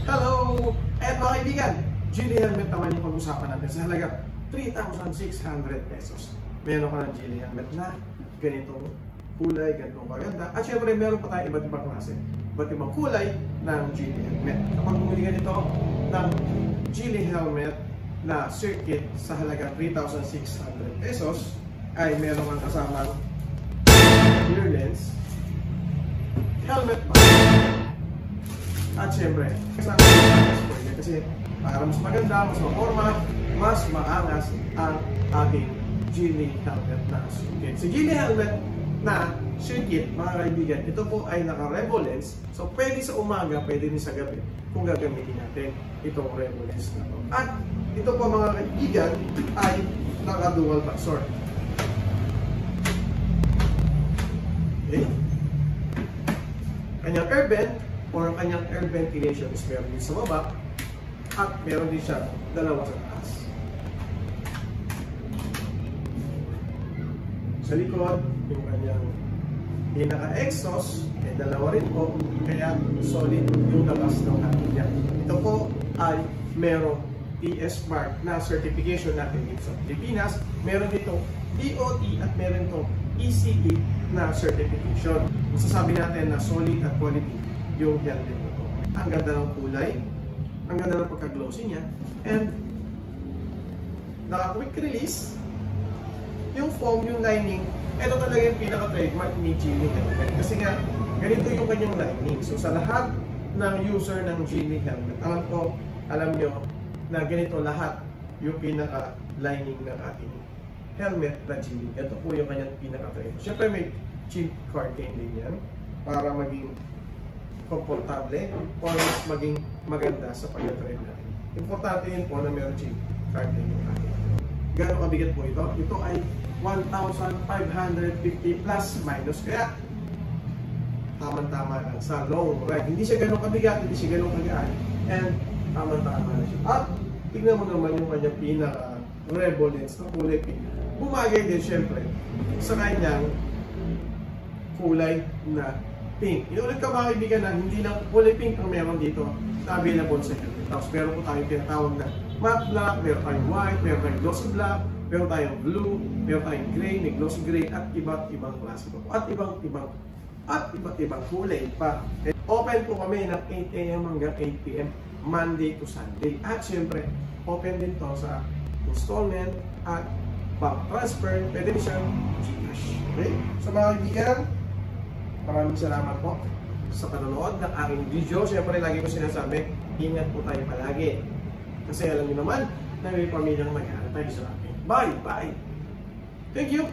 Hello! At mga kaibigan, Geely helmet naman yung pag-usapan natin sa halaga 3,600 pesos. Meron ka ng Geely helmet na ganitong kulay, ganitong maganda. At syempre, meron pa tayong iba't ibang klase, iba't ibang kulay ng Geely helmet. Kapag bumili ka nito ng Geely helmet na circuit sa halaga 3,600 pesos, ay meron kang kasamang rear lens, helmet mask, at syempre, kasama yung spoiler kasi para mas maganda, mas maporma, mas maangas ang ating Geely helmet na circuit. Si Geely helmet na circuit, mga kaibigan, ito po ay naka-revo lens. So, pwede sa umaga, pwede din sa gabi kung gagamitin natin itong revo lens na ito. At ito po, mga kaibigan, ay naka-dual backsword. Okay? Kanyang air vent or kanyang air ventilation is meron din sa baba at meron din siya dalawa sa taas. Sa likod, yung kanyang pinaka-exhaust ay dalawa rin po, kaya solid yung labas ng hangin niya. Ito po ay merong TS Mark na certification natin dito sa Pilipinas. Meron ditong DOT at meron itong ECE na certification. Masasabi natin na solid at quality yung helmet nito. Ang ganda ng kulay, ang ganda ng pagka-glossy niya, and naka-quick release. Yung foam, yung lining, ito talaga yung pinaka-trademark ni Geely helmet. Kasi nga, ganito yung kanyang lining. So sa lahat ng user ng Geely helmet, alam nyo na ganito lahat yung pinaka-lining ng ating helmet na Geely. Ito po yung kanyang pinaka-trademark. Siyempre may chin curtain din yan para maging komportable o mas maging maganda sa pag-drive natin. Importante yun po na meron chin curtain yung ating. Gano'ng kabigat po ito? Ito ay 1,550 plus minus. Kaya tama-tama lang sa long ride. Hindi siya gano'ng kabigat, hindi siya gano'ng kagaan. And tama-tama na siya. At tignan mo naman yung kanyang pinaka-revo lens na kulay pink. Bumagay din syempre sa kanyang kulay na pink. Inulit ka mga kaibigan na hindi lang kulay pink ang meron dito na available sa helmet. Tapos meron po tayong tinatawag na matte black, meron tayong white, meron tayong glossy black, meron tayong blue, meron tayong gray, may glossy gray, at iba't ibang klase po. At iba't ibang kulay pa. Open po kami ng 8 AM hanggang 8 PM, Monday to Sunday. At syempre, open din to sa installment at bank transfer. Pwede din siyang Gcash. Okay? So mga kaibigan, maraming salamat po sa panonood ng aking video. Siyempre, lagi ko sinasabi, ingat po tayo palagi. Kasi alam niyo naman na may pamilyang nag-aaral tayo sa akin. Bye! Bye! Thank you!